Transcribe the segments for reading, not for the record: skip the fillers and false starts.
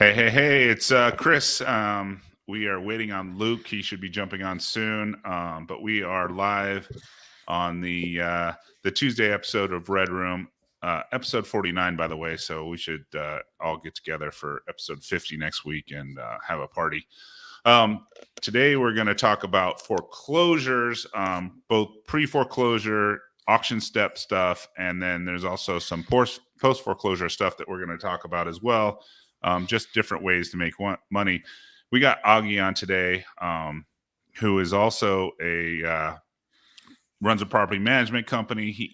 Hey, it's Chris. We are waiting on Luke. He should be jumping on soon. But we are live on the Tuesday episode of Redroom, episode 49, by the way. So we should all get together for episode 50 next week and have a party. Today we're going to talk about foreclosures, both pre-foreclosure, auction step stuff, and then there's also some post-foreclosure stuff that we're going to talk about as well. Just different ways to make money. We got Augie on today, who is also runs a property management company. He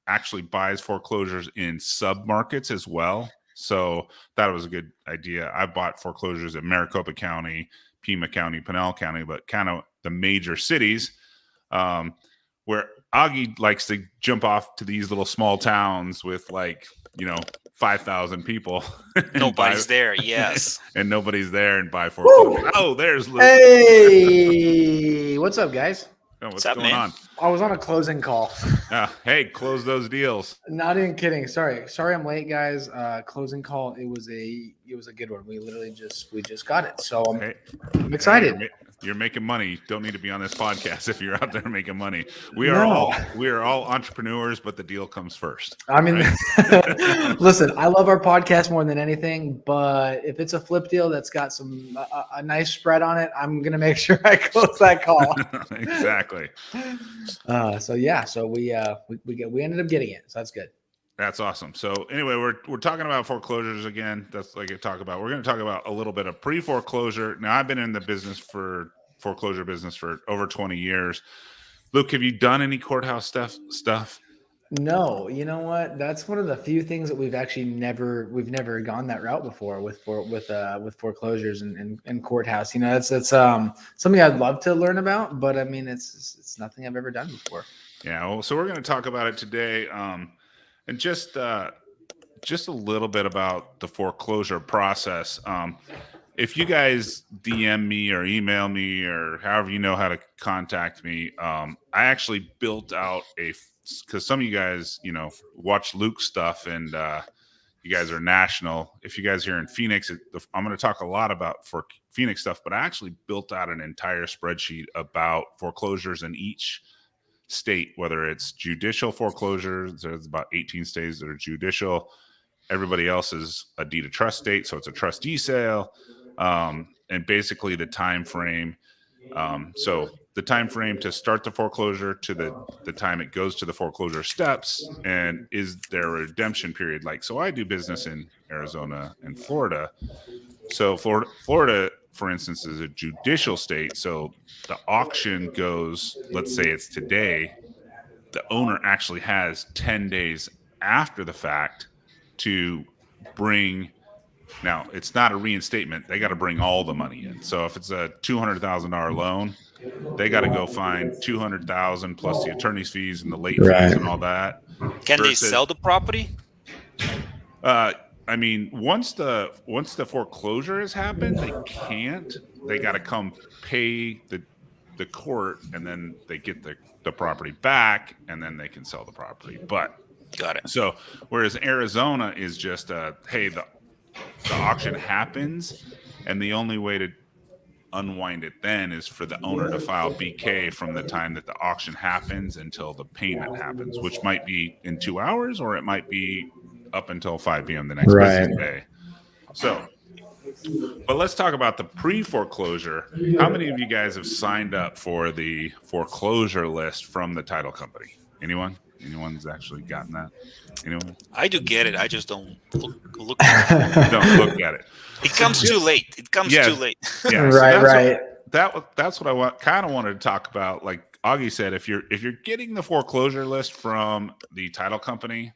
actually buys foreclosures in sub-markets as well. So that was a good idea. I bought foreclosures in Maricopa County, Pima County, Pinal County, but kind of the major cities, where Augie likes to jump off to these little small towns with 5,000 people. Nobody's there, yes. And nobody's there and buy foreclosure. Oh, there's Luke. Hey, what's up, guys? Oh, what's going on? I was on a closing call. Hey, close those deals. Not even kidding. Sorry, I'm late, guys. Closing call. It was a good one. We literally just got it. So I'm excited. You're making money. You don't need to be on this podcast if you're out there making money. We are all entrepreneurs, but the deal comes first. I mean, right? Listen, I love our podcast more than anything, but if it's a flip deal that's got a nice spread on it, I'm gonna make sure I close that call. Exactly. So we ended up getting it. So that's good. That's awesome. So anyway, we're talking about foreclosures again. That's like I talk about. We're going to talk about a little bit of pre-foreclosure. Now, I've been in the foreclosure business for over 20 years. Luke, have you done any courthouse stuff? No, you know what? That's one of the few things that we've never gone that route before with foreclosures and courthouse. You know, that's something I'd love to learn about, but I mean, it's nothing I've ever done before. Yeah. Well, so we're going to talk about it today. And just a little bit about the foreclosure process. If you guys DM me or email me or however you know how to contact me, I actually built out because some of you guys, watch Luke's stuff and you guys are national. If you guys are here in Phoenix, I'm going to talk a lot about for Phoenix stuff, but I actually built out an entire spreadsheet about foreclosures in each state, whether it's judicial foreclosures. There's about 18 states that are judicial. Everybody else is a deed of trust state, so it's a trustee sale, and basically the time frame. So the time frame to start the foreclosure to the time it goes to the foreclosure steps, and is there a redemption period? So I do business in Arizona and Florida. So Florida, for instance, is a judicial state. So the auction goes, let's say it's today, the owner actually has 10 days after the fact to bring. Now, it's not a reinstatement. They got to bring all the money in. So if it's a $200,000 loan, they got to go find $200,000 plus the attorney's fees and the late fees and all that. Can they sell the property? I mean, once the foreclosure has happened, they can't. They got to come pay the court, and then they get the property back, and then they can sell the property. But got it. So whereas Arizona is just hey, the auction happens, and the only way to unwind it then is for the owner to file BK from the time that the auction happens until the payment happens, which might be in 2 hours, or it might be up until 5 p.m. the next business day. So, but let's talk about the pre-foreclosure. How many of you guys have signed up for the foreclosure list from the title company? Anyone? Anyone's actually gotten that? Anyone? I do get it. I just don't look at it. Don't look at it. It comes too late. Yeah. Yeah, right. That's what I kind of wanted to talk about. Like Augie said, if you're getting the foreclosure list from the title company,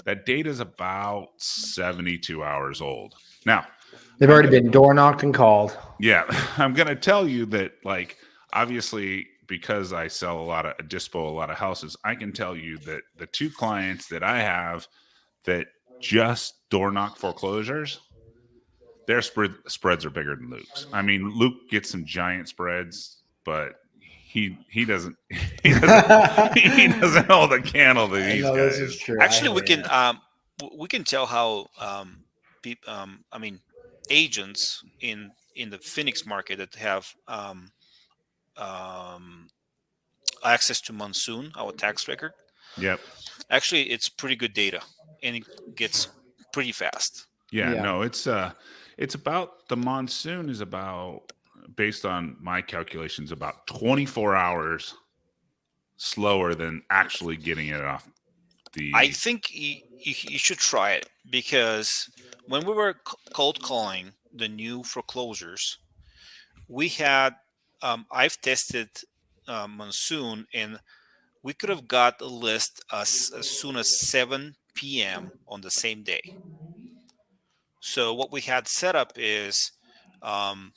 that data is about 72 hours old. Now, they've already been door knocked and called. Yeah, I'm going to tell you that, obviously, because I sell a lot of houses, I can tell you that the two clients that I have that just door knock foreclosures, their spreads are bigger than Luke's. I mean, Luke gets some giant spreads, but he doesn't he doesn't hold the candle to these guys. This is true. Actually, we can tell how agents in the Phoenix market that have access to Monsoon, our tax record. Yep. Actually, it's pretty good data, and it gets pretty fast. Yeah, Yeah. no, it's about the monsoon is about, based on my calculations, about 24 hours slower than actually getting it off I the. think you should try it, because when we were cold calling the new foreclosures, we had I've tested Monsoon, and we could have got a list as soon as 7 p.m. on the same day. So what we had set up is um,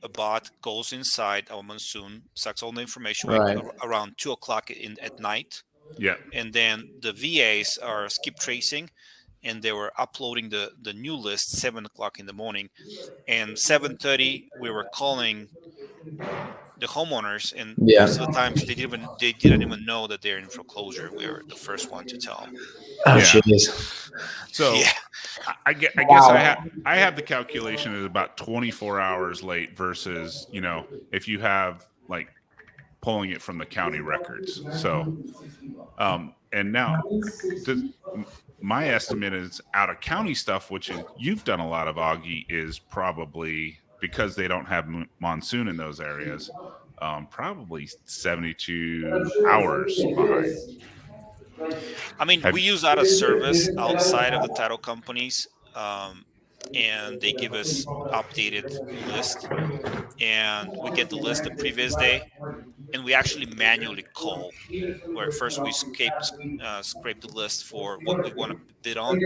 a bot goes inside our Monsoon, sucks all the information Right. around 2 o'clock at night, Yeah. and then the VAs are skip tracing, and they were uploading the new list 7 o'clock in the morning, and 7:30 we were calling the homeowners, and Yeah. most of the times they didn't even know that they're in foreclosure. We were the first one to tell them. Oh, Yeah. jeez. So Yeah. I guess Wow. I have the calculation is about 24 hours late versus, if you have like pulling it from the county records. So and now the my estimate is out of county stuff, which is you've done a lot of, Augie, is probably because they don't have monsoon in those areas, probably 72 hours behind. I mean, Have we use out of service outside of the title companies, and they give us updated list, and we get the list the previous day, and we actually manually call. Where first we scrape the list for what we want to bid on,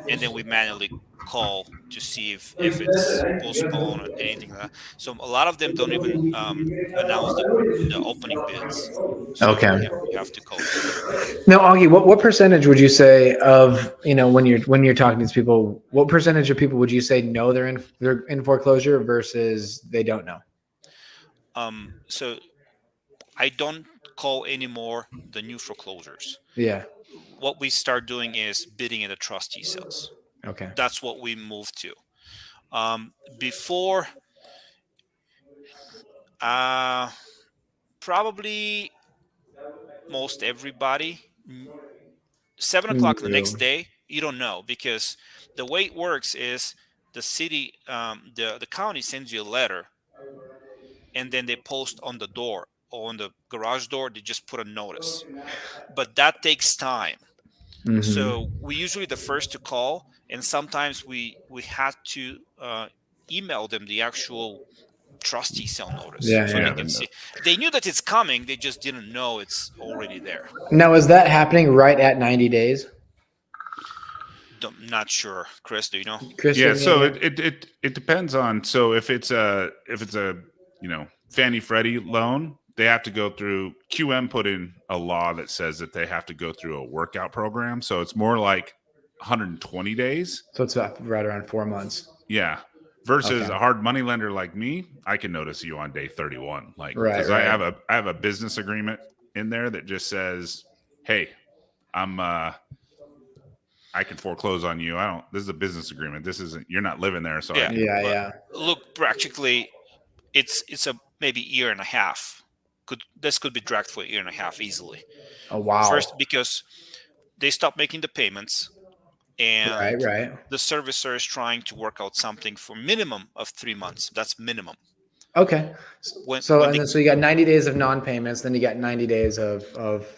and then we manually call to see if it's postponed or anything like that. So a lot of them don't even announce the opening bids. So Okay. you have to call too. Now, Augie, what percentage would you say of, when you're talking to these people, what percentage of people would you say know they're in foreclosure versus they don't know? So I don't call anymore the new foreclosures. Yeah. What we start doing is bidding in the trustee sales. Okay. That's what we moved to. Before, probably most everybody, 7 o'clock the next day, you don't know, because the way it works is the city, the county sends you a letter, and then they post on the door or on the garage door. They just put a notice, but that takes time. Mhm. So we usually the first to call, and sometimes we had to email them the actual trustee sale notice Yeah, so yeah. they can see. They knew that it's coming, they just didn't know it's already there. Now, is that happening right at 90 days? Not sure, Chris, do you know? Chris, you Yeah, have any so idea? it depends on, so if it's a Fannie Freddie loan, they have to go through, QM put in a law that says that they have to go through a workout program, so it's more like 120 days. So it's about right around 4 months. Yeah. Versus Okay. a hard money lender like me, I can notice you on day 31. Like, Right, because right. I have a business agreement in there that just says, hey, I can foreclose on you. This is a business agreement. This isn't, you're not living there. So Yeah. Yeah, But yeah. look, practically it's a maybe year and a half. This could be dragged for a year and a half easily. Oh, wow. First, because they stop making the payments, and Right. the servicer is trying to work out something for minimum of 3 months. That's minimum. Okay. When So they, so you got 90 days of non-payments, then you got 90 days of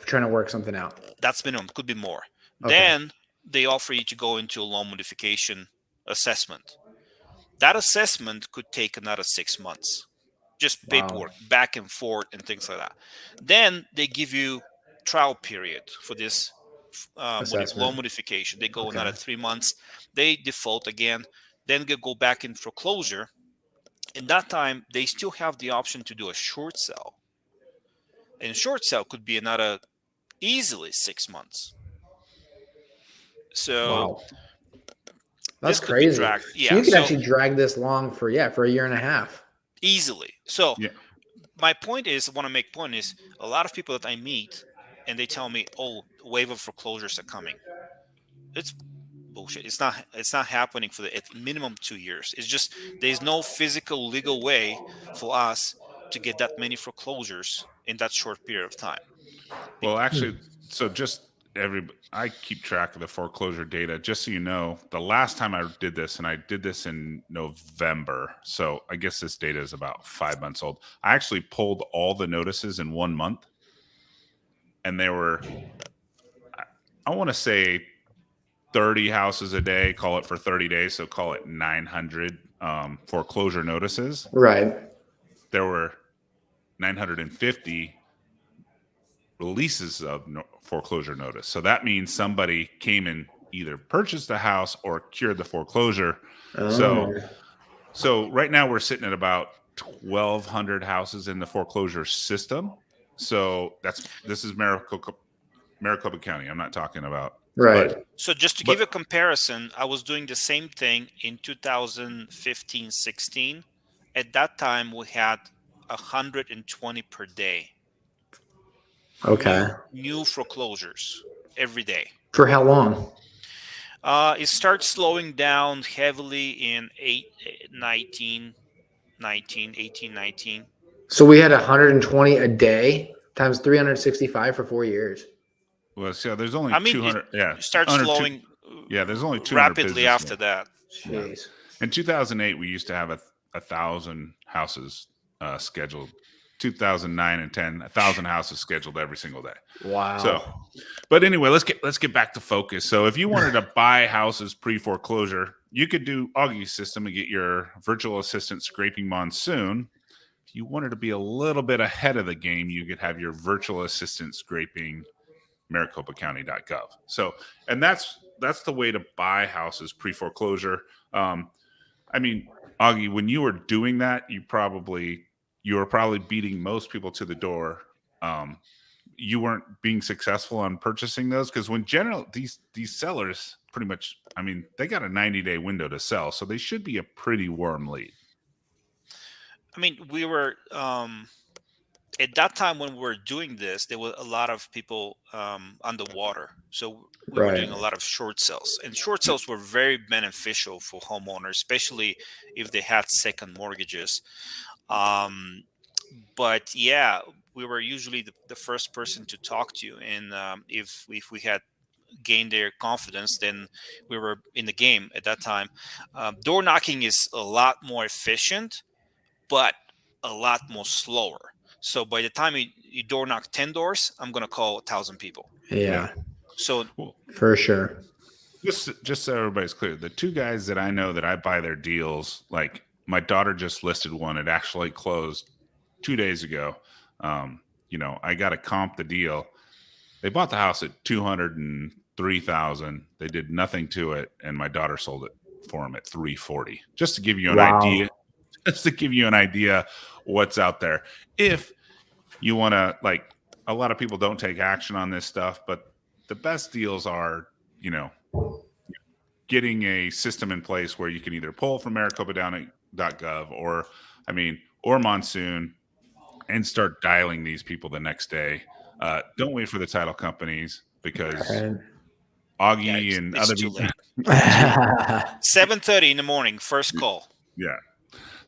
trying to work something out. that's minimum, could be more. Okay. Then they offer you to go into a loan modification assessment. That assessment could take another 6 months. Just Wow. paperwork back and forth and things like that. Then they give you trial period for this Assessment. loan modification. They go Okay. another 3 months. They default again. Then they go back in foreclosure. In that time, they still have the option to do a short sale. And short sale could be another easily 6 months. So Wow. this That's could be crazy. dragged. So Yeah. you could So actually drag this long for a year and a half. easily. So yeah. my point is, I want to make point is, a lot of people that I meet, and they tell me, oh, wave of foreclosures are coming. It's bullshit. It's not happening for at minimum 2 years. It's just there's no physical legal way for us to get that many foreclosures in that short period of time. Well, actually, so just I keep track of the foreclosure data. Just so you know, the last time I did this, and I did this in November, so I guess this data is about 5 months old. I actually pulled all the notices in 1 month, and they were, I want to say, 30 houses a day. Call it for 30 days, so call it 900 foreclosure notices. Right. There were 950 releases of foreclosure notice. So that means somebody came and either purchased the house or cured the foreclosure. Oh. So right now we're sitting at about 1,200 houses in the foreclosure system. So this is Maricopa County. I'm not talking about Right. So just to give a comparison, I was doing the same thing in 2015-16. At that time, we had 120 per day. Okay. New foreclosures every day. For how long? It starts slowing down heavily in 18, 19. So we had 120 a day times 365 for 4 years. Well, so there's only I mean, 200. Yeah, it starts slowing. There's only 200 rapidly after that. Jeez. In 2008, we used to have 1,000 houses scheduled. 2009 and 10, 1,000 houses scheduled every single day. Wow. So, but anyway, let's get back to focus. So, if you wanted to buy houses pre-foreclosure, you could do Augie's system and get your virtual assistant scraping monsoon. If you wanted to be a little bit ahead of the game, you could have your virtual assistant scraping maricopacounty.gov. So, and that's the way to buy houses pre-foreclosure. I mean, Augie, when you were doing that, you were probably beating most people to the door. You weren't being successful on purchasing those because when general these sellers pretty much, I mean, they got a 90-day window to sell, so they should be a pretty warm lead. I mean, we were at that time when we were doing this, there were a lot of people underwater. So we were doing a lot of short sales, and short sales were very beneficial for homeowners, especially if they had second mortgages. But yeah, we were usually the first person to talk to, and if we had gained their confidence, then we were in the game at that time. Door knocking is a lot more efficient, but a lot more slower. So by the time you door knock 10 doors, I'm going to call 1,000 people. Yeah. So for sure. Just so everybody's clear, the two guys that I know that I buy their deals, like my daughter just listed one. It actually closed 2 days ago. I got to comp the deal. They bought the house at $203,000. They did nothing to it, and my daughter sold it for them at $340. Just to give you an idea. Just to give you an idea what's out there. If you want to, like, a lot of people don't take action on this stuff, but the best deals are, getting a system in place where you can either pull from maricopa.gov or Monsoon and start dialing these people the next day. Don't wait for the title companies because Augie and other people. 7:30 in the morning, first call. Yeah.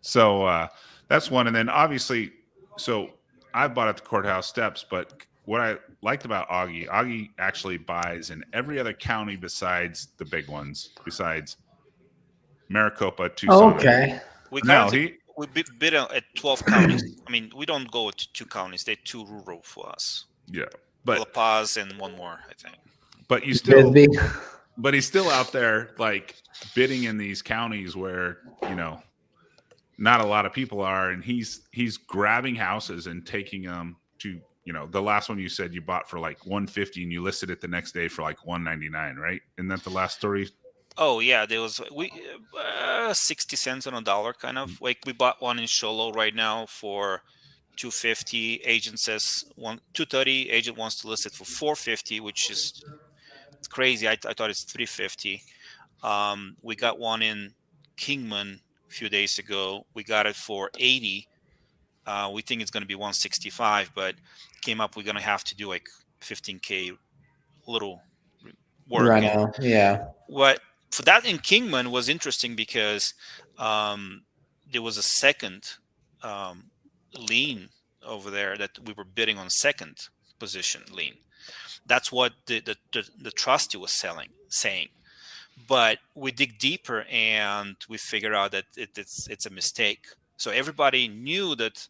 So that's one. And then obviously, so I bought at the courthouse steps, but what I liked about Augie actually buys in every other county besides the big ones, besides Maricopa, Tucson. Okay. We bid at 12 counties. I mean, we don't go to 2 counties. They're too rural for us. Yeah. But La Paz and one more, I think. But he's still out there like bidding in these counties where, not a lot of people are, and he's grabbing houses and taking them to, the last one you said you bought for like $150 and you listed it the next day for like $199, right? Isn't that the last story? Oh yeah, there was 60 cents on a dollar, kind of. Like we bought one in Sholo right now for $250. Agent says $230. Agent wants to list it for $450, which is crazy. I thought it's $350. We got one in Kingman a few days ago. We got it for $80. We think it's going to be $165, but came up we're going to have to do like $15K little work. Right now, yeah. What for that in Kingman was interesting because there was a second lien over there that we were bidding on second position lien. That's what the trustee was saying. But we dig deeper and we figure out that it's a mistake. So everybody knew that.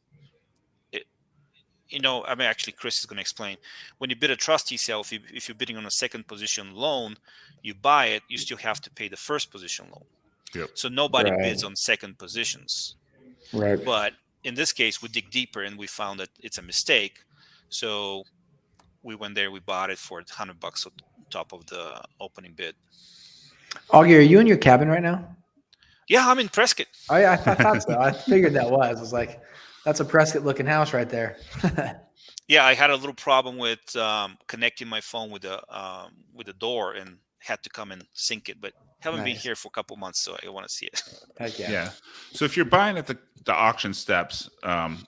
I mean, actually, Chris is going to explain. When you bid a trustee sale, if you're bidding on a second position loan, you buy it, you still have to pay the first position loan. Yep. So nobody Right. bids on second positions. Right. But in this case, we dig deeper and we found that it's a mistake. So we went there, we bought it for $100 on top of the opening bid. Augie, are you in your cabin right now? Yeah, I'm in Prescott. Oh yeah, I thought so. I figured that was. I was like, that's a Prescott-looking house right there. Yeah, I had a little problem with connecting my phone with the door and had to come and sync it. But haven't been here for a couple months, so I want to see it. Heck yeah. Yeah. So if you're buying at the auction steps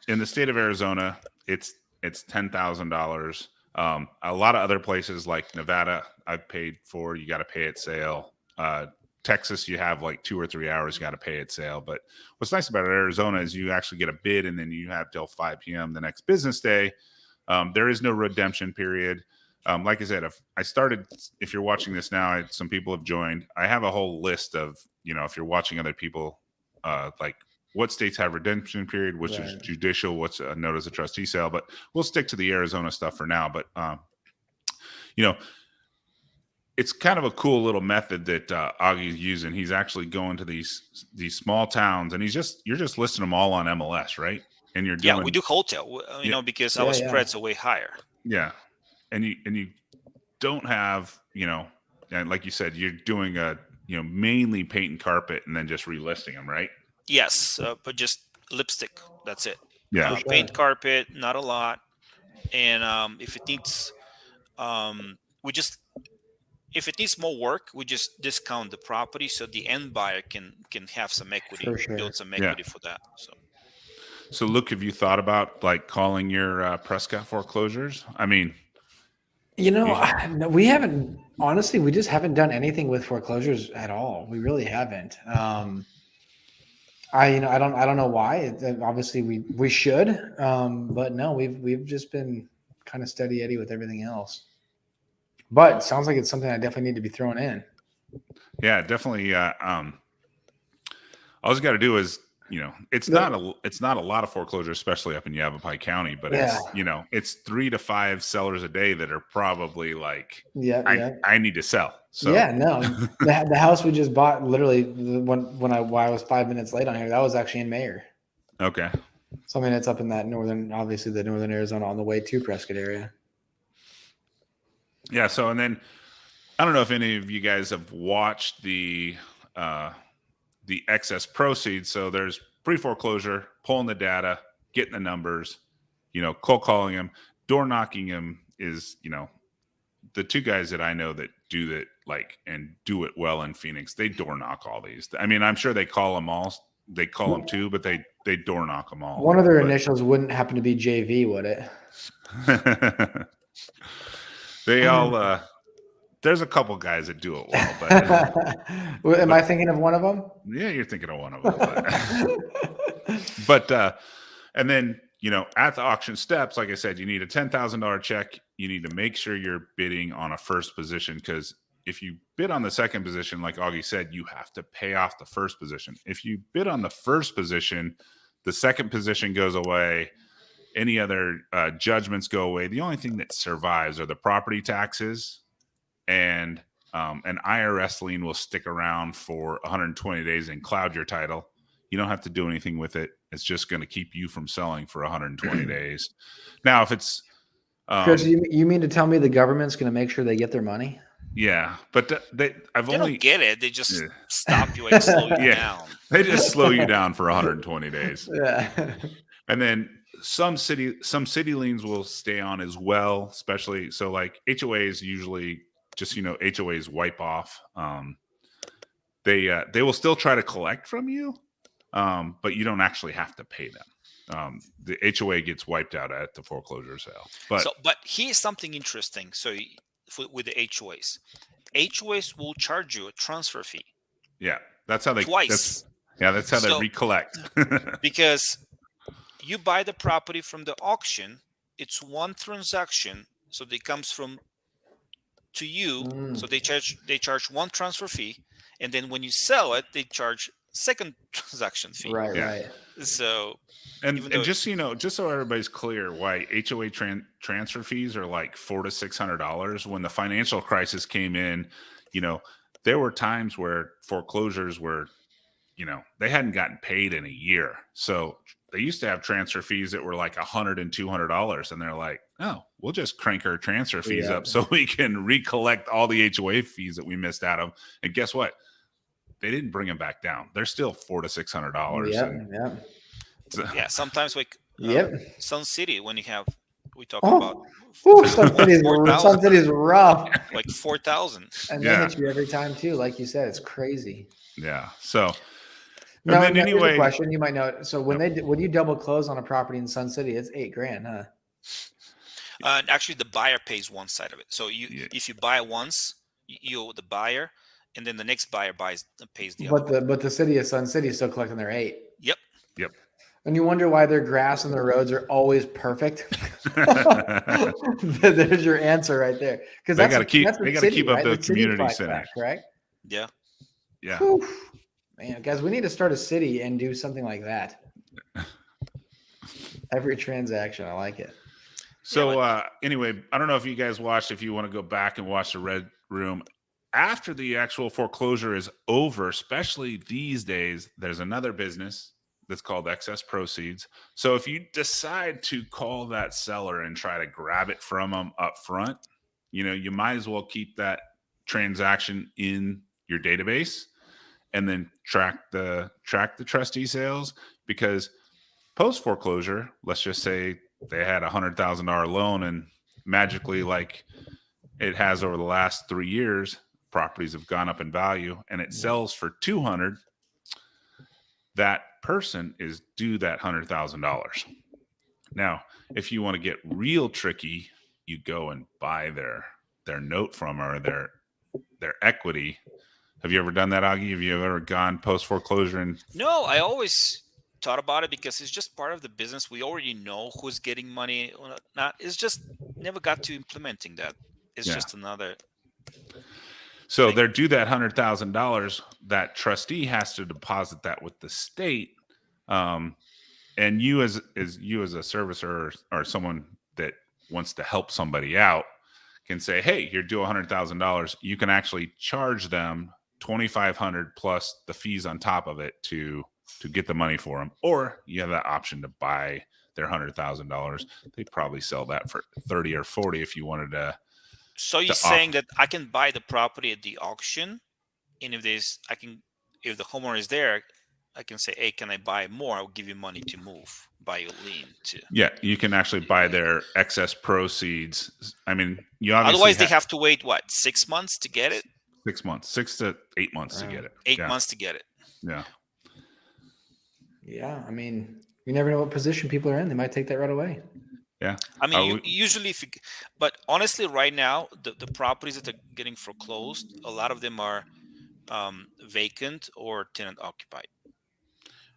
in the state of Arizona, it's $10,000. A lot of other places like Nevada, I've paid for. You got to pay at sale. Texas, you have like 2 or 3 hours. You got to pay at sale. But what's nice about Arizona is you actually get a bid, and then you have till 5 p.m. the next business day. There is no redemption period. Like I said, if you're watching this now, some people have joined. I have a whole list of, if you're watching other people, like what states have redemption period, which is judicial, what's a notice of trustee sale. But we'll stick to the Arizona stuff for now. But, it's kind of a cool little method that Augie's using. He's actually going to these small towns, and you're just listing them all on MLS, right? And you're doing, we do wholesale, because our spreads are way higher. Yeah, and you don't have, and like you said, you're doing mainly paint and carpet, and then just relisting them, right? Yes, but just lipstick. That's it. Yeah, paint, carpet, not a lot, and if it needs, if it needs more work, we just discount the property so the end buyer can have some equity, build some equity for that. So, Luke, have you thought about like calling your Prescott Foreclosures? I mean, we haven't. Honestly, we just haven't done anything with foreclosures at all. We really haven't. I don't know why. Obviously, we should, but no, we've just been kind of steady Eddie with everything else. But it sounds like it's something I definitely need to be throwing in. Yeah, definitely. All you got to do is, it's not a lot of foreclosures, especially up in Yavapai County, but it's 3 to 5 sellers a day that are probably like, I need to sell. So the house we just bought, literally when I was 5 minutes late on here, that was actually in Mayer. Okay. So I mean, it's up in that northern Arizona on the way to Prescott area. Yeah. So, and then I don't know if any of you guys have watched the excess proceeds. So there's pre-foreclosure, pulling the data, getting the numbers, cold calling them, door knocking them is, the two guys that I know that do that, and do it well in Phoenix, they door knock all these. I mean, I'm sure they call them all. They call them too, but they door knock them all. One of their initials wouldn't happen to be JV, would it? They all, there's a couple guys that do it well, but am I thinking of one of them? Yeah, you're thinking of one of them. But and then, at the auction steps, like I said, you need a $10,000 check. You need to make sure you're bidding on a first position, because if you bid on the second position, like Augie said, you have to pay off the first position. If you bid on the first position, the second position goes away. Any other judgments go away. The only thing that survives are the property taxes, and an IRS lien will stick around for 120 days and cloud your title. You don't have to do anything with it. It's just going to keep you from selling for 120 days. Now, if it's Chris, you mean to tell me the government's going to make sure they get their money? Yeah, but they don't get it. They just stop you and slow you down. They just slow you down for 120 days. Yeah, and then some city liens will stay on as well, especially so like HOAs usually just HOAs wipe off. They will still try to collect from you, but you don't actually have to pay them. The HOA gets wiped out at the foreclosure sale. But here's something interesting. So with the HOAs, HOAs will charge you a transfer fee Yeah, that's how they. twice. That's how they So recollect. because you buy the property from the auction, it's one transaction, so it comes from to you. So they charge one transfer fee, and then when you sell it, they charge second transaction fee. Right, Yeah. right. So And even though just so you know, just so everybody's clear, why HOA transfer fees are like $400 to $600. When the financial crisis came in, there were times where foreclosures were, they hadn't gotten paid in a year. So they used to have transfer fees that were like $100 and $200, and they're like, "Oh, we'll just crank our transfer fees up so we can recollect all the HOA fees that we missed out of." And guess what? They didn't bring them back down. They're still $400 to $600. Yeah, sometimes like Sun City, when we talk about Sun City's rough. Like 4,000. And they hit you every time too. Like you said, it's crazy. Yeah. So now, and then anyway, here's a question you might know. So when you double close on a property in Sun City, it's $8,000, huh? Actually, the buyer pays one side of it. So if you buy once, you owe the buyer, and then the next buyer pays the other. But the city of Sun City is still collecting their $8,000. Yep. And you wonder why their grass and their roads are always perfect. There's your answer right there. Because they got to keep up the community center, correct? Yeah. Whew. Man, guys, we need to start a city and do something like that. Every transaction, I like it. So anyway, I don't know if you guys watched. If you want to go back and watch the Red Room after the actual foreclosure is over, especially these days, there's another business that's called excess proceeds. So if you decide to call that seller and try to grab it from them up front, you might as well keep that transaction in your database and then track the trustee sales, because post foreclosure, let's just say they had $100,000 loan and magically, like it has over the last 3 years, properties have gone up in value and it sells for $200,000. That person is due that $100,000. Now, if you want to get real tricky, you go and buy their note from her, their equity. Have you ever done that, Augie? Have you ever gone post foreclosure? And no, I always thought about it because it's just part of the business. We already know who's getting money or not. It's just never got to implementing that. It's just another. So they're due that $100,000. That trustee has to deposit that with the state, and you as a servicer or someone that wants to help somebody out can say, "Hey, you're due $100,000. You can actually charge them $2,500 plus the fees on top of it to get the money for them." Or you have that option to buy their $100,000. They probably sell that for 30 or 40 if you wanted to. So you're saying that I can buy the property at the auction, and if the homeowner is there, I can say, "Hey, can I buy more? I'll give you money to move, buy your lien too." Yeah, you can actually buy their excess proceeds. I mean, you obviously otherwise they have to wait 6 months to get it. 6 months, 6 to 8 months to get it. 8 months to get it. Yeah. Yeah, I mean, you never know what position people are in. They might take that right away. Yeah. I mean, usually but honestly, right now, the properties that are getting foreclosed, a lot of them are vacant or tenant occupied.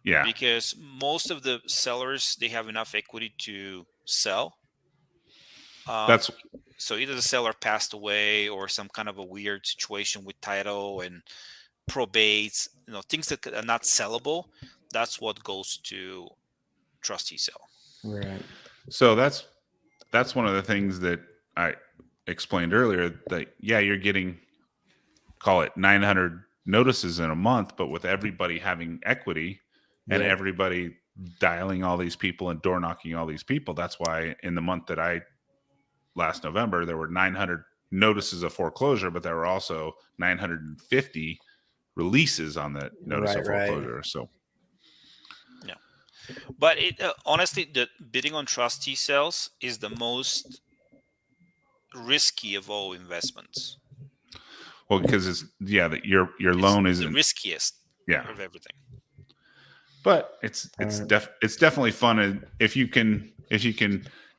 Yeah. Because most of the sellers, they have enough equity to sell. So either the seller passed away or some kind of a weird situation with title and probates, things that are not sellable. That's what goes to trustee sale. Right. So that's one of the things that I explained earlier, that you're getting, call it 900 notices in a month, but with everybody having equity and everybody dialing all these people and door knocking all these people, that's why in the month that last November, there were 900 notices of foreclosure, but there were also 950 releases on the notice of foreclosure. Right. So. But honestly, the bidding on trustee sales is the most risky of all investments. Well, because it's your loan isn't the riskiest of everything. But it's definitely fun, and if you can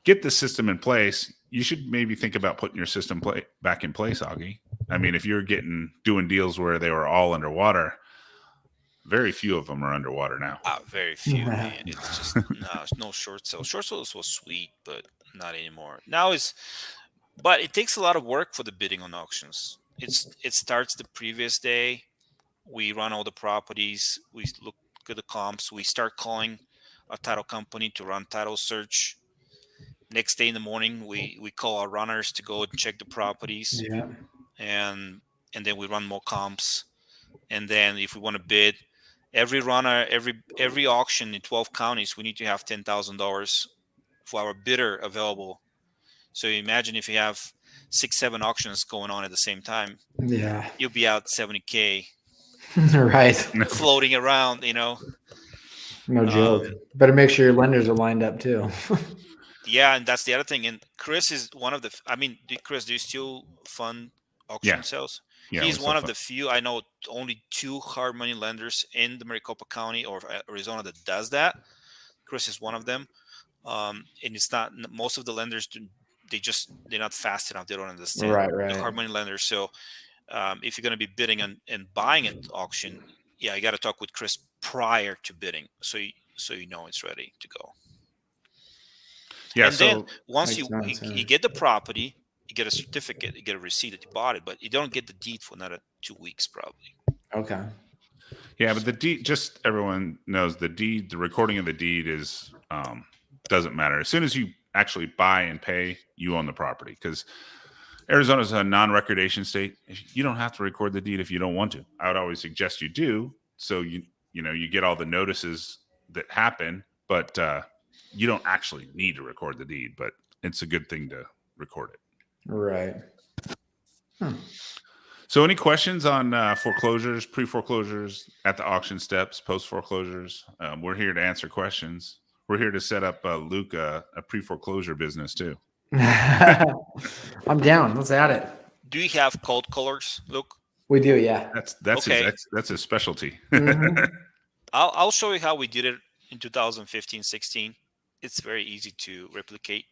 get the system in place, you should maybe think about putting your system back in place, Augie. I mean, if you're doing deals where they were all underwater, very few of them are underwater now. Very few, man. It's just no short sales. Short sales was sweet, but not anymore. But it takes a lot of work for the bidding on auctions. It starts the previous day. We run all the properties. We look at the comps. We start calling a title company to run title search. Next day in the morning, we call our runners to go and check the properties, Yeah. and then we run more comps. And then if we want to bid, every runner, every auction in 12 counties, we need to have $10,000 for our bidder available. So you imagine if you have 6-7 auctions going on at the same time, Yeah. you'll be out $70K Right. floating around, No joke. Better make sure your lenders are lined up too. Yeah, and that's the other thing. And Chris is one of the. I mean, Chris, do you still fund auction sales? Yeah, He's one of the few. I know only 2 hard money lenders in the Maricopa County or Arizona that does that. Chris is one of them. And it's not most of the lenders. They're not fast enough. They don't understand Right. the hard money lenders. So if you're going to be bidding and buying at auction, you got to talk with Chris prior to bidding, so you know it's ready to go. Yeah. And so then once you sense, get the property, you get a certificate, you get a receipt that you bought it, but you don't get the deed for another 2 weeks probably. Okay. yeah, but the deed, just everyone knows the deed, the recording of the deed is doesn't matter. As soon as you actually buy and pay, you own the property, because Arizona is a non-recordation state. You don't have to record the deed if you don't want to. I would always suggest you do, so you get all the notices that happen, but you don't actually need to record the deed. But it's a good thing to record it. Right. So any questions on foreclosures, pre-foreclosures, at the auction steps, post-foreclosures? We're here to answer questions. We're here to set up Luke a pre-foreclosure business too. I'm down. Let's add it. Do you have cold colors, Luke? We do, yeah. That's Okay. his specialty. Mhm. I'll show you how we did it in 2015-16. It's very easy to replicate.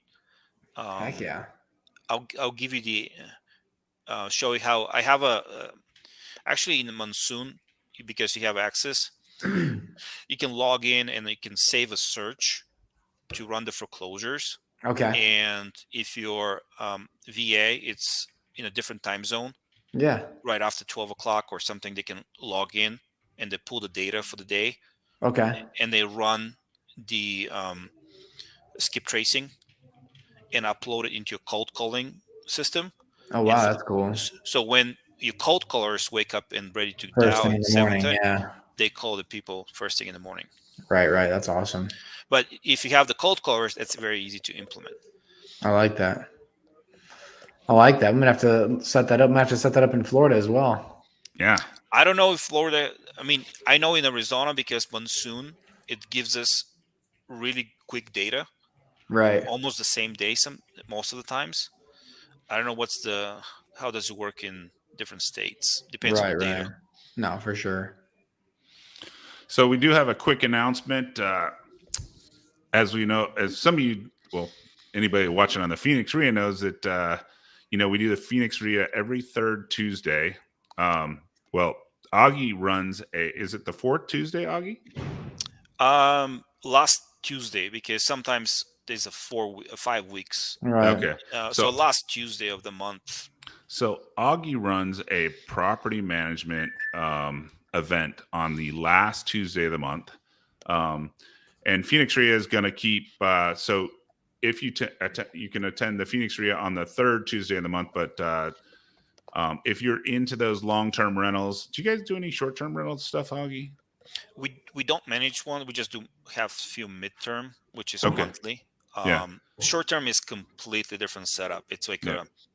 Heck yeah. I'll give you the show you how I have actually in the monsoon, because you have access, you can log in and you can save a search to run the foreclosures. Okay. And if your VA, it's in a different time zone, Yeah. right after 12 o'clock or something, they can log in and they pull the data for the day, Okay. and they run the skip tracing and upload it into your cold calling system. Oh wow, that's cool. So when your cold callers wake up and ready to First dial thing in the morning, 7:30, yeah. they call the people first thing in the morning. Right. That's awesome. But if you have the cold callers, that's very easy to implement. I like that. I'm gonna have to set that up. I'm gonna have to set that up in Florida as well. Yeah. I don't know if Florida. I mean, I know in Arizona, because monsoon, it gives us really quick data, Right. almost the same day. Most of the times, I don't know how does it work in different states. Depends on the data. Right. No, for sure. So we do have a quick announcement. As we know, as some of you, well, anybody watching on the Phoenix REIA knows that, we do the Phoenix REIA every third Tuesday. Well, Augie runs is it the fourth Tuesday, Augie? Last Tuesday, because sometimes there's 5 weeks. Right. Okay. So last Tuesday of the month. So Augie runs a property management event on the last Tuesday of the month. And Phoenix REIA is going to keep, so if you you can attend the Phoenix REIA on the third Tuesday of the month, but if you're into those long-term rentals, do you guys do any short-term rental stuff, Augie? We don't manage one. We just do have few midterm, which is Okay. monthly. Yeah. Short term is completely different setup. It's like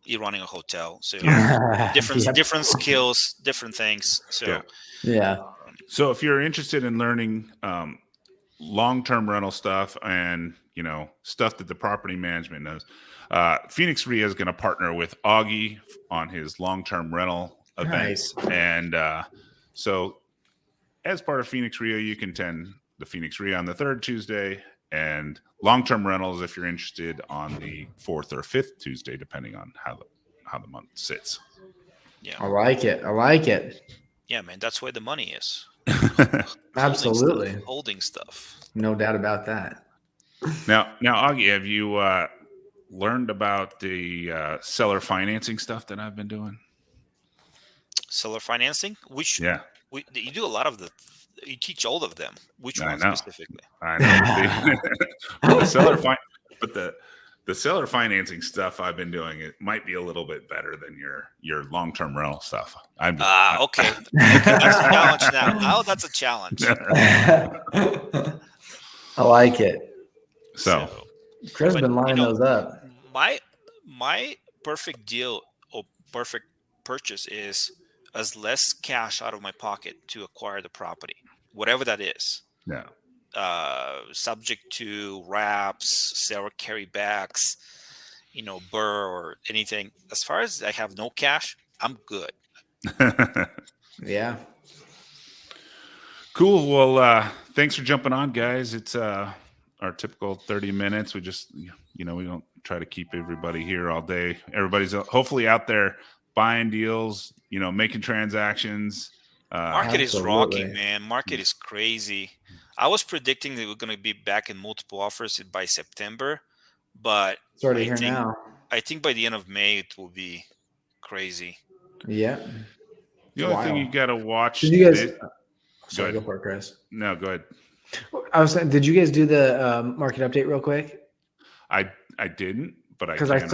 you're running a hotel, so Yep. different skills, different things. So Yeah. So if you're interested in learning long-term rental stuff and stuff that the property management knows, Phoenix REIA is going to partner with Augie on his long-term rental events. Nice. And so as part of Phoenix REIA, you can attend the Phoenix REIA on the third Tuesday, and long-term rentals if you're interested on the fourth or fifth Tuesday, depending on how the month sits. Yeah. I like it. I like it. Yeah, man. That's where the money is. Absolutely. Holding stuff. No doubt about that. Now, Augie, have you learned about the seller financing stuff that I've been doing? Seller financing, Yeah, you do a lot of you teach all of them. Which I one know. specifically? I know, but the seller financing stuff I've been doing, it might be a little bit better than your long-term rental stuff. Okay. That's a challenge now. Now that's a challenge. I like it. So Chris has But been lining those up. my perfect deal or perfect purchase is as less cash out of my pocket to acquire the property, whatever that is. yeah. Subject to wraps, seller carrybacks, burr or anything. As far as I have no cash, I'm good. Yeah. Cool. Well, thanks for jumping on, guys. It's our typical 30 minutes. We just, we don't try to keep everybody here all day. Everybody's hopefully out there buying deals, making transactions. Market is Absolutely. rocking, man. Market is crazy. I was predicting that we're going to be back in multiple offers by September, but It's already here now. I think by the end of May it will be crazy. Yeah. The only thing you got to watch. Did you guys? Go Sorry, ahead. go for it, Chris. No, go ahead. I was saying, did you guys do the market update real quick? I didn't, but Because I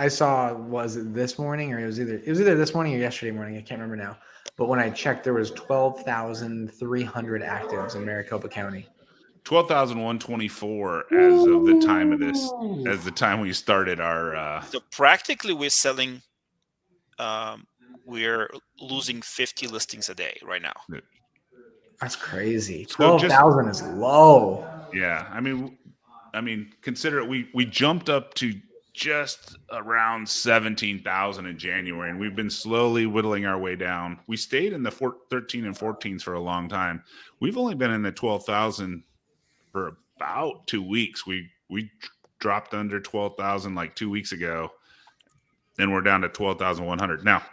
saw was it this morning or it was either this morning or yesterday morning. I can't remember now. But when I checked, there was 12,300 actives in Maricopa County. 12,124 as of the time of this, as the time we started our. So practically we're selling, we're losing 50 listings a day right now. That's crazy. So 12,000 is low. Yeah, I mean, consider it. We jumped up to just around 17,000 in January, and we've been slowly whittling our way down. We stayed in the 13 and 14s for a long time. We've only been in the 12,000 for about 2 weeks. We dropped under 12,000 like 2 weeks ago, and we're down to 12,100 now.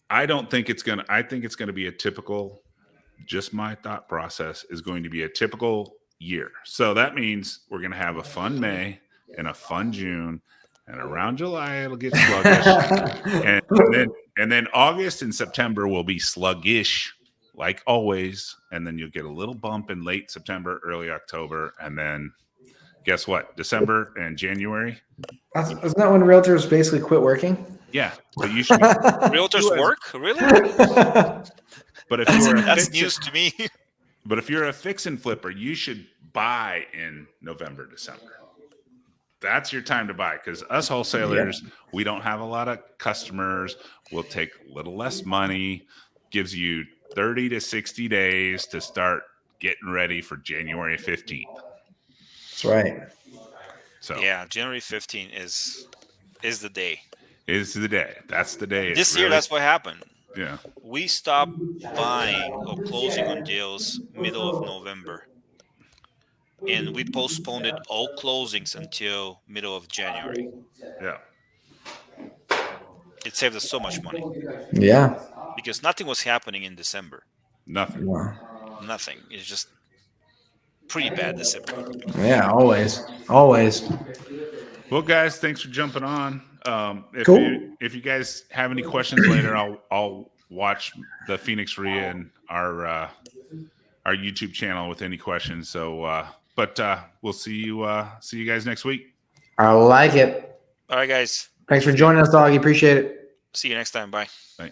I think it's gonna be a typical. Just my thought process is going to be a typical year. So that means we're going to have a fun May and a fun June, and around July it'll get sluggish, and then August and September will be sluggish, like always, and then you'll get a little bump in late September, early October, and then guess what? December and January. Isn't that when realtors basically quit working? Yeah, so you should. Realtors work, really? But if you're that's news to me. But if you're a fix and flipper, you should buy in November, December. That's your time to buy, because us wholesalers, we don't have a lot of customers. We'll take a little less money, gives you 30 to 60 days to start getting ready for January 15th. That's right. So yeah, January 15th is the day. Is the day. That's the day. This year, that's what happened. Yeah. We stopped buying or closing on deals middle of November. And we postponed all closings until middle of January. Yeah. It saved us so much money. Yeah. Because nothing was happening in December. Nothing. Wow. Nothing. It's just pretty bad December. Yeah, always. Always. Well, guys, thanks for jumping on. If you guys have any questions later, I'll watch the Phoenix REIA and our YouTube channel with any questions. So, but we'll see you guys next week. I like it. All right, guys. Thanks for joining us, Doggy. Appreciate it. See you next time. Bye. Bye.